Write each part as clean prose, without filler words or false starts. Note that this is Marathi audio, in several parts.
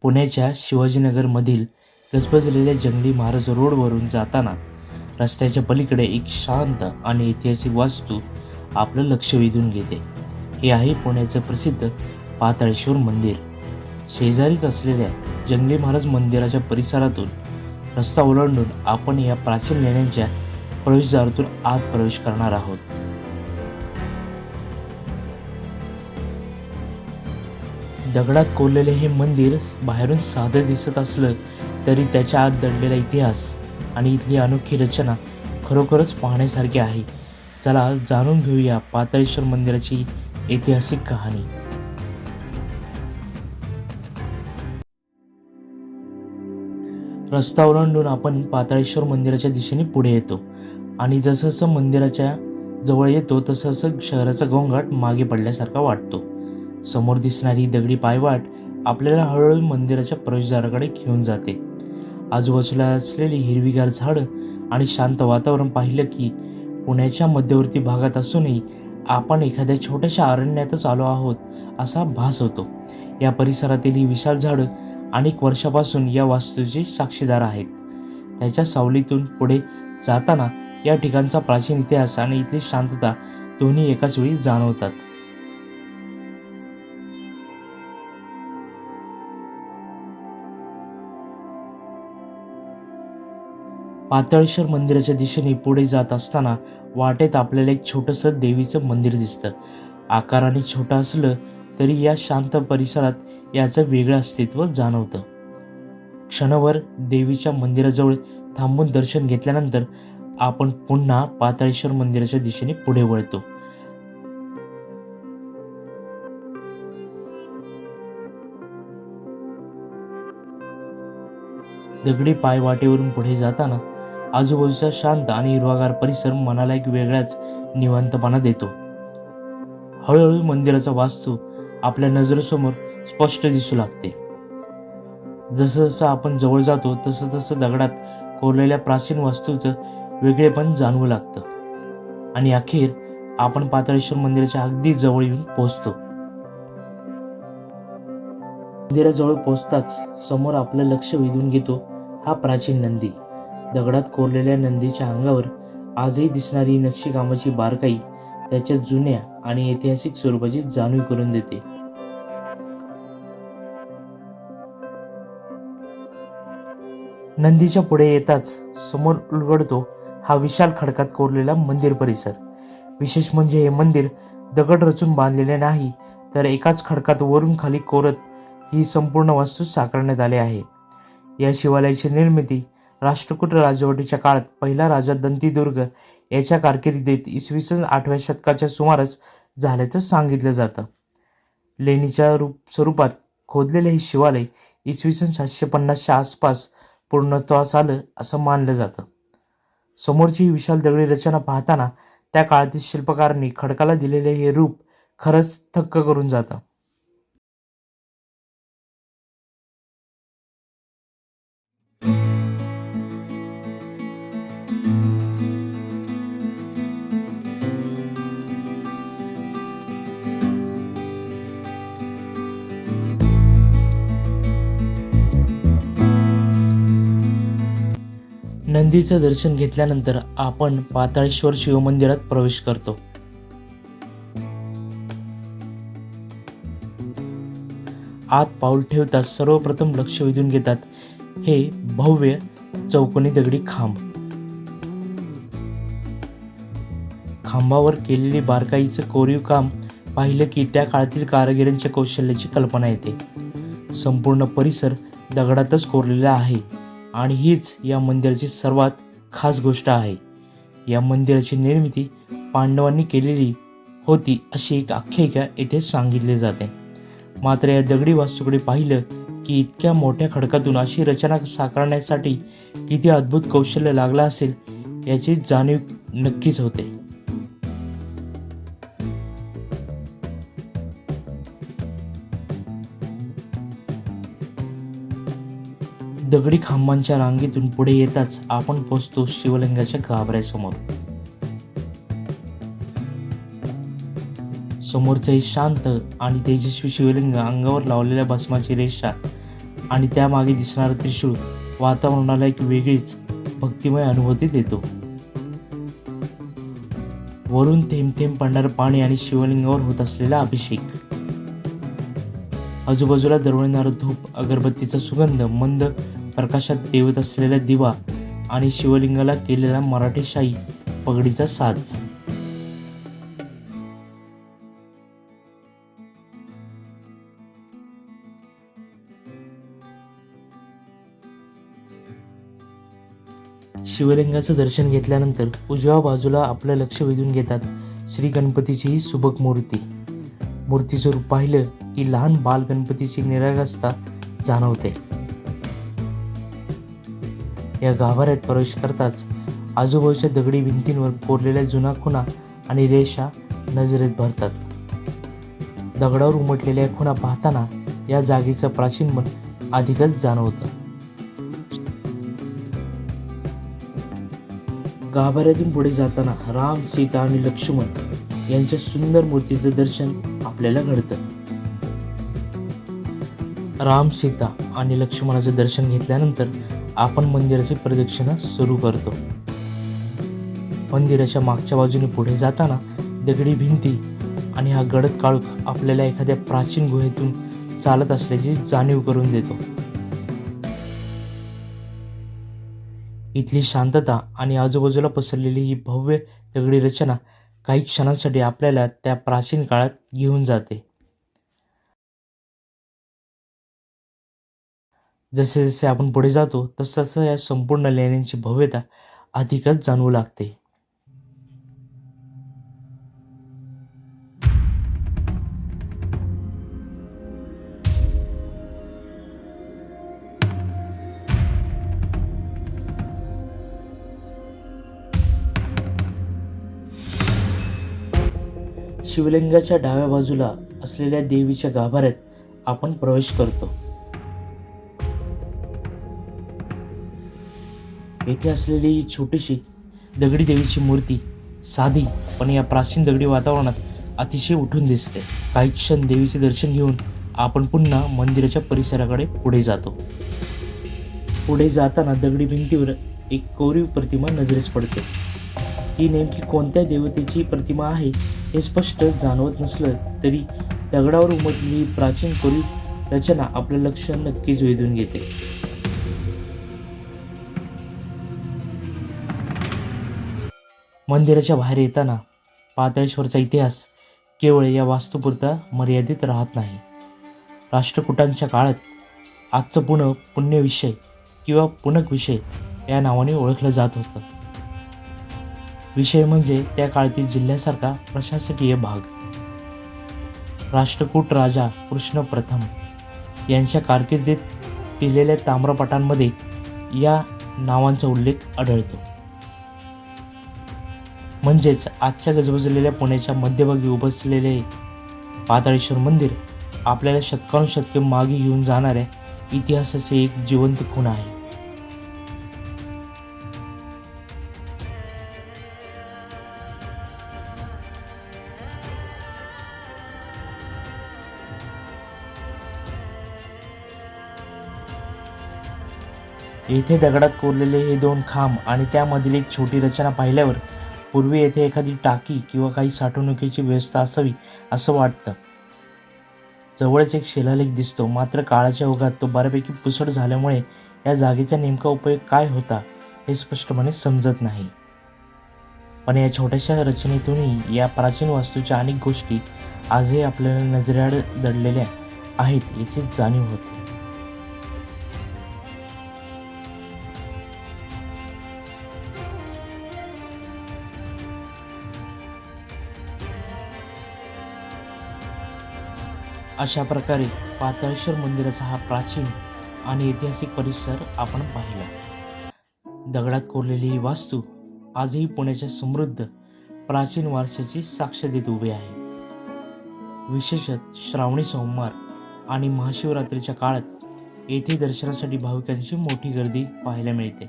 पुण्याच्या शिवाजीनगरमधील गजबजलेल्या जंगली महाराज रोडवरून जाताना रस्त्याच्या पलीकडे एक शांत आणि ऐतिहासिक वास्तू आपलं लक्ष वेधून घेते. हे आहे पुण्याचं प्रसिद्ध पाताळेश्वर मंदिर. शेजारीच असलेल्या जंगली महाराज मंदिराच्या परिसरातून रस्ता ओलांडून आपण या प्राचीन लेण्यांच्या प्रवेशद्वारातून आत प्रवेश करणार आहोत. दगडात कोरलेले हे मंदिर बाहेरून साधं दिसत असलं तरी त्याच्या आत दडलेला इतिहास आणि इथली अनोखी रचना खरोखरच पाहण्यासारखी आहे. चला जाणून घेऊया पाताळेश्वर मंदिराची ऐतिहासिक कहाणी. रस्ता ओलांडून आपण पाताळेश्वर मंदिराच्या दिशेने पुढे येतो आणि जसं मंदिराच्या जवळ येतो तसं शहराचा गोंगाट मागे पडल्यासारखा वाटतो. समोर दिसणारी दगडी पायवाट आपल्याला हळूहळू मंदिराच्या प्रवेशद्वाराकडे घेऊन जाते. आजूबाजूला असलेली हिरवीगार झाडं आणि शांत वातावरण पाहिलं की पुण्याच्या मध्यवर्ती भागात असूनही आपण एखाद्या छोट्याशा अरण्यातच आलो आहोत असा भास होतो. या परिसरातील ही विशाल झाडं अनेक वर्षापासून या वास्तूचे साक्षीदार आहेत. त्याच्या सावलीतून पुढे जाताना या ठिकाणचा प्राचीन इतिहास आणि इथली शांतता दोन्ही एकाच वेळी जाणवतात. पाताळेश्वर मंदिराच्या दिशेने पुढे जात असताना वाटेत आपल्याला एक छोटंसं देवीचं मंदिर दिसतं. आकाराने छोटं असलं तरी या शांत परिसरात याचं वेगळं अस्तित्व जाणवतं. क्षणभर देवीच्या मंदिराजवळ थांबून दर्शन घेतल्यानंतर आपण पुन्हा पाताळेश्वर मंदिराच्या दिशेने पुढे वळतो. दगडी पायवाटेवरून पुढे जाताना आजूबाजूचा शांत आणि हिरवागार परिसर मनाला एक वेगळाच निवांतपणा देतो. हळूहळू मंदिराचा वास्तू आपल्या नजरेसमोर स्पष्ट दिसू लागते. जसं आपण जवळ जातो तसं दगडात कोरलेल्या प्राचीन वास्तूचं वेगळेपण जाणवू लागतं आणि अखेर आपण पाताळेश्वर मंदिराच्या अगदी जवळ येऊन पोहोचतो. मंदिराजवळ पोहोचताच समोर आपलं लक्ष वेधून घेतो हा प्राचीन नंदी. दगडात कोरलेल्या नंदीच्या अंगावर आजही दिसणारी नक्षीकामाची बारकाई त्याच्या जुन्या आणि ऐतिहासिक स्वरूपाची जाणीव करून देते. नंदीच्या पुढे येताच समोर उलगडतो हा विशाल खडकात कोरलेला मंदिर परिसर. विशेष म्हणजे हे मंदिर दगड रचून बांधलेले नाही तर एकाच खडकात वरून खाली कोरत ही संपूर्ण वास्तू साकारण्यात आली आहे. या शिवालयाची निर्मिती राष्ट्रकूट राजवटीच्या काळात पहिला राजा दंतीदुर्ग याच्या कारकिर्दीत इसवी सन 8व्या शतकाच्या सुमारास झाल्याचं सांगितलं जातं. लेणीच्या स्वरूपात खोदलेले हे शिवालय इसवी सन 750च्या आसपास पूर्णत्वास आलं असं मानलं जातं. समोरची ही विशाल दगडी रचना पाहताना त्या काळातील शिल्पकारांनी खडकाला दिलेले हे रूप खरंच थक्क करून जातं. नंदीचं दर्शन घेतल्यानंतर आपण पाताळेश्वर शिवमंदिरात प्रवेश करतो. आत पाऊल ठेवताच सर्वप्रथम लक्ष वेधून घेतात हे भव्य चौकोनी दगडी खांब. खांबावर केलेली बारकाईचं कोरीव काम पाहिलं की त्या काळातील कारागिरांच्या कौशल्याची कल्पना येते. संपूर्ण परिसर दगडातच कोरलेला आहे आणि हीच या मंदिराची सर्वात खास गोष्ट आहे. या मंदिराची निर्मिती पांडवांनी केलेली होती अशी एक आख्यायिका येथे सांगितली जाते. मात्र या दगडी वास्तूकडे पाहिलं की इतक्या मोठ्या खडकातून अशी रचना साकारण्यासाठी किती अद्भुत कौशल्य लागलं असेल याची जाणीव नक्कीच होते. दगडी खांबांच्या रांगेतून पुढे येताच आपण पोहोचतो शिवलिंगाच्या गाभाऱ्यासमोर. समोरचं हे शांत आणि तेजस्वी शिवलिंग, अंगावर लावलेल्या भस्माची रेषा आणि त्यामागे दिसणारा त्रिशूळ वातावरणाला एक वेगळीच भक्तिमय अनुभूती देतो. वरून थेंब थेंब पडणारं पाणी आणि शिवलिंगावर होत असलेला अभिषेक, आजूबाजूला दरवळणारं धूप, अगरबत्तीचा सुगंध, मंद प्रकाशात तेवत असलेला दिवा आणि शिवलिंगाला केलेला मराठीशाही पगडीचा साज. शिवलिंगाचं दर्शन घेतल्यानंतर उजव्या बाजूला आपलं लक्ष वेधून घेतात श्री गणपतीची ही सुबक मूर्ती. मूर्तीचं रूप पाहिलं की लहान बाल गणपतीची निरागसता जाणवते. या गाभाऱ्यात प्रवेश करताच आजूबाजूच्या दगडी भिंतींवर कोरलेल्या जुना खुणा आणि रेषा नजरेत भरतात. दगडावर उमटलेल्या खुणा पाहताना या जागेचं प्राचीनपण अधिकच जाणवतं. गाभाऱ्यातून पुढे जाताना राम, सीता आणि लक्ष्मण यांच्या सुंदर मूर्तीचं दर्शन आपल्याला घडतं. राम, सीता आणि लक्ष्मणाचं दर्शन घेतल्यानंतर आपण मंदिराची प्रदक्षिणा सुरू करतो. मंदिराच्या मागच्या बाजूने पुढे जाताना दगडी भिंती आणि हा गडद काळोख आपल्याला एखाद्या प्राचीन गुहेतून चालत असल्याची जाणीव करून देतो. इथली शांतता आणि आजूबाजूला पसरलेली ही भव्य दगडी रचना काही क्षणांसाठी आपल्याला त्या प्राचीन काळात घेऊन जाते. जसे जसे आपण पुढे जातो तसं या संपूर्ण लेण्यांची भव्यता अधिकच जाणवू लागते. शिवलिंगाच्या डाव्या बाजूला असलेल्या देवीच्या गाभाऱ्यात आपण प्रवेश करतो. येथे असलेली ही छोटीशी दगडी देवीची मूर्ती साधी पण या प्राचीन दगडी वातावरणात अतिशय उठून दिसते. काही क्षण देवीचे दर्शन घेऊन आपण पुन्हा मंदिराच्या परिसराकडे पुढे जातो. पुढे जाताना दगडी भिंतीवर एक कोरीव प्रतिमा नजरेस पडते. ती नेमकी कोणत्या देवतेची प्रतिमा आहे हे स्पष्ट जाणवत नसलं तरी दगडावर उमटलेली प्राचीन कोरीव रचना आपलं लक्ष नक्कीच वेधून घेते. मंदिराच्या बाहेर येताना पाताळेश्वरचा इतिहास केवळ या वास्तुपुरता मर्यादित राहत नाही. राष्ट्रकूटांच्या काळात आजचं पुण्यविषय किंवा पुणक विषय या नावाने ओळखलं जात होतं. विषय म्हणजे त्या काळातील जिल्ह्यासारखा प्रशासकीय भाग. राष्ट्रकूट राजा कृष्ण प्रथम यांच्या कारकिर्दीत दिलेल्या ताम्रपटांमध्ये या नावांचा उल्लेख आढळतो. म्हणजेच आजच्या गजबजलेल्या पुण्याच्या मध्यभागी उभसलेले पाताळेश्वर मंदिर आपल्याला शतकानुशतके मागे घेऊन जाणाऱ्या इतिहासाचे एक जिवंत खूण आहे. येथे दगडात कोरलेले हे दोन खांब आणि त्यामधील एक छोटी रचना पाहिल्यावर पूर्वी येथे एखादी टाकी किंवा काही साठवणुकीची व्यवस्था असावी असं वाटतं. जवळच एक शिलालेख दिसतो, मात्र काळाच्या ओघात तो बऱ्यापैकी पुसट झाल्यामुळे या जागेचा नेमका उपयोग काय होता हे स्पष्टपणे समजत नाही. पण या छोट्याशा रचनेतूनही या प्राचीन वास्तूच्या अनेक गोष्टी आजही आपल्याला नजरेआड दडलेल्या आहेत याची जाणीव होते. अशा प्रकारे पाताळेश्वर मंदिराचा हा प्राचीन आणि ऐतिहासिक परिसर आपण पाहिला. दगडात कोरलेली ही वास्तू आजही पुण्याच्या समृद्ध प्राचीन वारशाची साक्ष देत उभी आहे. विशेषतः श्रावणी सोमवार आणि महाशिवरात्रीच्या काळात येथे दर्शनासाठी भाविकांची मोठी गर्दी पाहायला मिळते.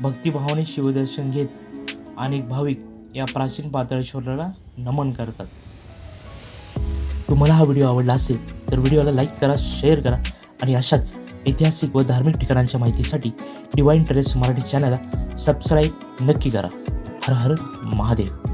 भक्तिभावाने शिवदर्शन घेत अनेक भाविक या प्राचीन पाताळेश्वराला नमन करतात. तुम्हाला हा व्हिडिओ आवडला असेल तर व्हिडिओला लाईक करा, शेअर करा आणि अशाच ऐतिहासिक व धार्मिक ठिकाणांच्या माहितीसाठी डिवाइन टेरेस मराठी चॅनलला सबस्क्राईब नक्की करा. हर हर महादेव.